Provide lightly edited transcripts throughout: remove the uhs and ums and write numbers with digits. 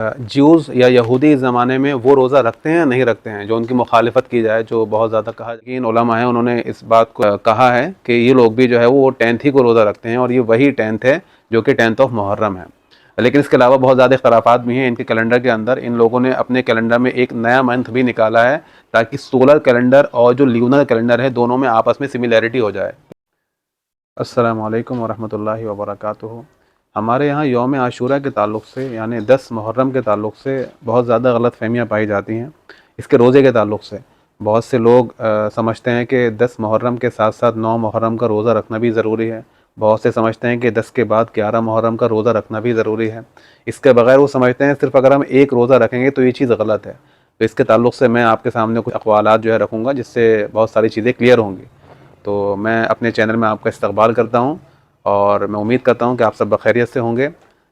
Jews या यहूदी इस ज़माने में वो रोज़ा रखते हैं या नहीं रखते हैं, जो उनकी मुखालिफत की जाए, जो बहुत ज़्यादा कहा कि इन उलमा हैं उन्होंने इस बात को कहा है कि ये लोग भी जो है वो 10th ही को रोज़ा रखते हैं, और ये वही 10th है जो कि 10th ऑफ मुहर्रम है। लेकिन इसके अलावा बहुत ज़्यादा इख्तलाफात भी हैं इनके कैलेंडर के अंदर। इन लोगों ने अपने कैलेंडर में एक नया मंथ भी निकाला है ताकि सोलर कैलेंडर और जो ल्यूनर कैलेंडर है दोनों में आपस में सिमिलैरिटी हो जाए। अस्सलामु अलैकुम वरहमतुल्लाहि वबरकातुहू। हमारे यहाँ यौम आशूरा के ताल्लुक़ से यानी 10 मुहर्रम के ताल्लुक़ से बहुत ज़्यादा गलत फहमियाँ पाई जाती हैं। इसके रोज़े के ताल्लुक़ से बहुत से लोग समझते हैं कि 10 मुहर्रम के साथ साथ 9 मुहर्रम का रोज़ा रखना भी ज़रूरी है। बहुत से समझते हैं कि 10 के बाद 11 मुहर्रम का रोज़ा रखना भी ज़रूरी है। इसके बगैर वो समझते हैं सिर्फ़ अगर हम एक रोज़ा रखेंगे तो ये चीज़ गलत है। तो इसके ताल्लुक़ से मैं आपके सामने कुछ अक़वालात जो है रखूँगा, जिससे बहुत सारी चीज़ें क्लियर होंगी। तो मैं अपने चैनल में आपका इस्तक़बाल करता हूँ और मैं उम्मीद करता हूँ कि आप सब बखैरियत से होंगे।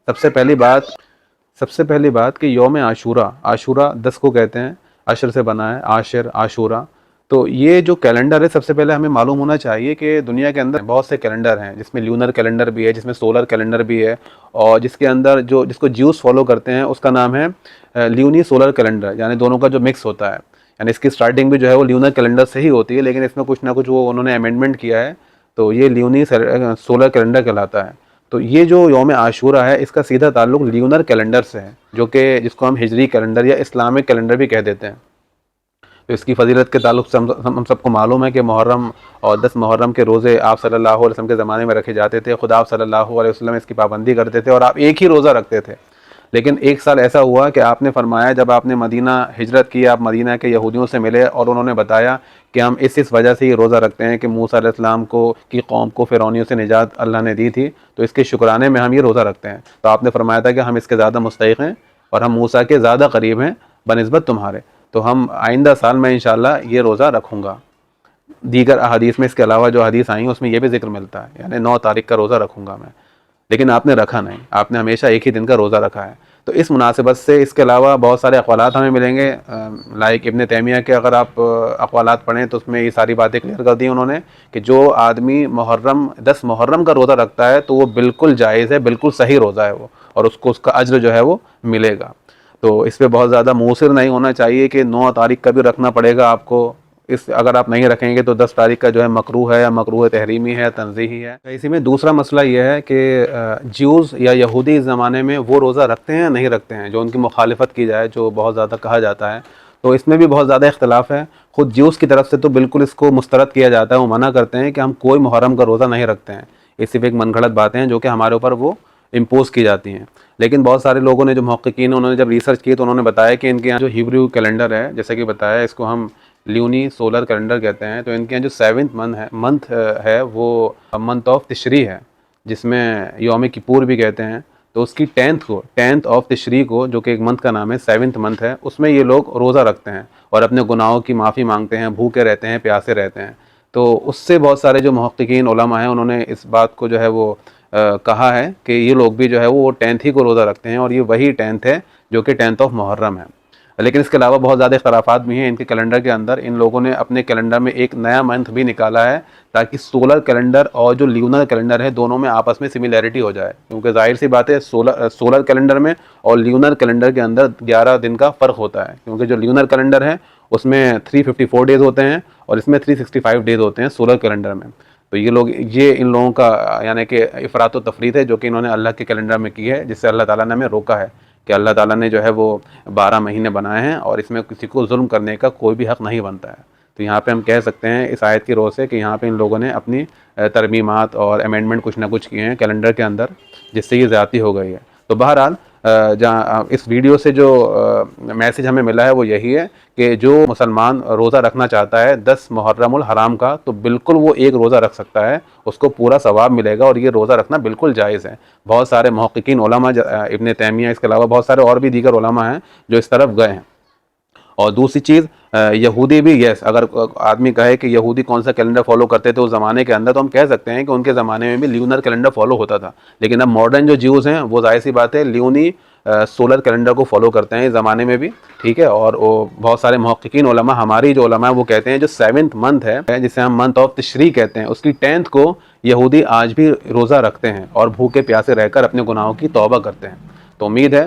सबसे पहली बात कि यौम आशूरा 10 को कहते हैं, अशर से बना है, आशिर आशूरा। तो ये जो कैलेंडर है, सबसे पहले हमें मालूम होना चाहिए कि दुनिया के अंदर बहुत से कैलेंडर हैं, जिसमें ल्यूनर कैलेंडर भी है, जिसमें सोलर कैलेंडर भी है, और जिसके अंदर जिसको ज्यूस फॉलो करते हैं उसका नाम है ल्यूनी सोलर कैलेंडर, यानी दोनों का जो मिक्स होता है। यानी इसकी स्टार्टिंग भी जो है वो ल्यूनर कैलेंडर से ही होती है, लेकिन इसमें कुछ ना कुछ वो उन्होंने अमेंडमेंट किया है, तो ये ल्यूनी सोलर कैलेंडर कहलाता है। तो ये जो यौम आशूरा है इसका सीधा ताल्लुक़ ल्यूनर कैलेंडर से है, जो कि जिसको हम हिजरी कैलेंडर या इस्लामिक कैलेंडर भी कह देते हैं। तो इसकी फजीलत के ताल्लुक़ से हम सबको मालूम है कि मुहर्रम और 10 मुहर्रम के रोज़े आप सल्लल्लाहु अलैहि वसल्लम के ज़माने में रखे जाते थे। खुद आप सल्लल्लाहु अलैहि वसल्लम इसकी पाबंदी करते थे और आप एक ही रोज़ा रखते थे। लेकिन एक साल ऐसा हुआ कि आपने फरमाया, जब आपने मदीना हिजरत की, आप मदीना के यहूदियों से मिले और उन्होंने बताया कि हम इस वजह से ये रोज़ा रखते हैं कि मूसा अलैहिस्सलाम की कौम को फ़िरौनियों से निजात अल्लाह ने दी थी, तो इसके शुक्राने में हम ये रोज़ा रखते हैं। तो आपने फरमाया था कि हम इसके ज़्यादा मुस्तहिक़ हैं और हम मूसा के ज़्यादा करीब हैं बनिस्बत तुम्हारे, तो हम आइंदा साल में इंशाअल्लाह ये रोज़ा रखूँगा। दीगर अहादीस में इसके अलावा जो हदीस आई हैं उसमें यह भी ज़िक्र मिलता है, यानी 9 तारीख़ का रोज़ा रखूँगा मैं। लेकिन आपने रखा नहीं, आपने हमेशा एक ही दिन का रोज़ा रखा है। तो इस मुनासिबत से इसके अलावा बहुत सारे अक़वालात हमें मिलेंगे, लाइक इब्न तैमिया के अगर आप अक़वालात पढ़ें तो उसमें ये सारी बातें क्लियर कर दी उन्होंने कि जो आदमी 10 मुहर्रम का रोज़ा रखता है तो वो बिल्कुल जायज़ है, बिल्कुल सही रोज़ा है वो, और उसको उसका अज्र जो है वो मिलेगा। तो इस पर बहुत ज़्यादा मूसिर नहीं होना चाहिए कि 9 तारीख़ का भी रखना पड़ेगा आपको। अगर आप नहीं रखेंगे तो 10 तारीख़ का जो है मकरूह है या मकरूह तहरीमी है, तंज़ीही है। इसी में दूसरा मसला ये है कि ज्यूज़ या यहूदी इस ज़माने में वो रोज़ा रखते हैं या नहीं रखते हैं, जो उनकी मुखालिफत की जाए, जो बहुत ज़्यादा कहा जाता है। तो इसमें भी बहुत ज़्यादा इख्तलाफ है। ख़ुद ज्यूज़ की तरफ से तो बिल्कुल इसको मुस्तरद किया जाता है, वो मना करते हैं कि हम कोई मुहर्रम का रोज़ा नहीं रखते हैं। ये सिर्फ़ एक मनगढ़ंत बातें हैं जो कि हमारे ऊपर वो इम्पोज़ की जाती हैं। लेकिन बहुत सारे लोगों ने, जो मुहक्किकीन, उन्होंने जब रिसर्च की तो उन्होंने बताया कि इनके यहाँ जो हिब्रू कैलेंडर है, जैसे कि बताया, इसको हम ल्यूनी सोलर कैलेंडर कहते हैं। तो इनके यहाँ जो 7th मंथ है वो मंथ ऑफ तिशरी है, जिसमें यौम किपूर भी कहते हैं। तो उसकी 10th ऑफ तिशरी को, जो कि एक मंथ का नाम है, 7th मंथ है, उसमें ये लोग रोज़ा रखते हैं और अपने गुनाहों की माफ़ी मांगते हैं, भूखे रहते हैं, प्यासे रहते हैं। तो उससे बहुत सारे जो मुहक्किकीन उलमा हैं उन्होंने इस बात को जो है वो कहा है कि ये लोग भी जो है वो 10th ही को रोज़ा रखते हैं और ये वही 10th है जो कि 10th ऑफ मुहर्रम है। लेकिन इसके अलावा बहुत ज़्यादा इख्तलाफात भी हैं इनके कैलेंडर के अंदर। इन लोगों ने अपने कैलेंडर में एक नया मंथ भी निकाला है ताकि सोलर कैलेंडर और जो ल्यूनर कैलेंडर है दोनों में आपस में सिमिलैरिटी हो जाए, क्योंकि ज़ाहिर सी बात है सोलर कैलेंडर में और ल्यूनर कैलेंडर के अंदर 11 दिन का फ़र्क होता है, क्योंकि जो ल्यूनर कैलेंडर है उसमें 354 डेज़ होते हैं और इसमें 365 डेज़ होते हैं सोलर कैलेंडर में। तो ये इन लोगों का यानी कि इफ़रात व तफरीत है जो कि इन्होंने अल्लाह के कैलेंडर में की है, जिससे अल्लाह ताला ने हमें रोका है कि अल्लाह ताला ने जो है वो 12 महीने बनाए हैं और इसमें किसी को जुल्म करने का कोई भी हक़ नहीं बनता है। तो यहाँ पे हम कह सकते हैं इस आयत की रोज़ से कि यहाँ पे इन लोगों ने अपनी तरमीमात और अमेंडमेंट कुछ ना कुछ किए हैं कैलेंडर के अंदर, जिससे ये ज़्यादती हो गई है। तो बहरहाल जहाँ इस वीडियो से जो मैसेज हमें मिला है वो यही है कि जो मुसलमान रोज़ा रखना चाहता है 10 मुहर्रमुल हराम का, तो बिल्कुल वो एक रोज़ा रख सकता है, उसको पूरा सवाब मिलेगा और ये रोज़ा रखना बिल्कुल जायज़ है। बहुत सारे मुहक्किकीन उलमा, इब्न तैमिया, इसके अलावा बहुत सारे और भी दीगर उलमा हैं जो इस तरफ गए हैं। और दूसरी चीज़, यहूदी भी, यस, अगर आदमी कहे कि यहूदी कौन सा कैलेंडर फॉलो करते थे उस ज़माने के अंदर, तो हम कह सकते हैं कि उनके ज़माने में भी ल्यूनर कैलेंडर फॉलो होता था। लेकिन अब मॉडर्न जो ज्यूज़ हैं वो ज़ाहिर सी बात है ल्यूनी सोलर कैलेंडर को फॉलो करते हैं इस ज़माने में भी, ठीक है। और वो बहुत सारे मुहक्किकीन उलमा, हमारी जो उलमा है वो कहते हैं जो 7th मंथ है, जिसे हम मंथ ऑफ तिशरी कहते हैं, उसकी 10th को यहूदी आज भी रोज़ा रखते हैं और भूखे प्यासे रहकर अपने गुनाहों की तौबा करते हैं। تو امید ہے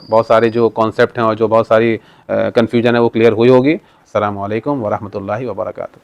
بہت سارے جو کانسیپٹ ہیں اور جو بہت ساری کنفیوژن ہے وہ کلیئر ہوئی ہوگی. السلام علیکم ورحمۃ اللہ وبرکاتہ.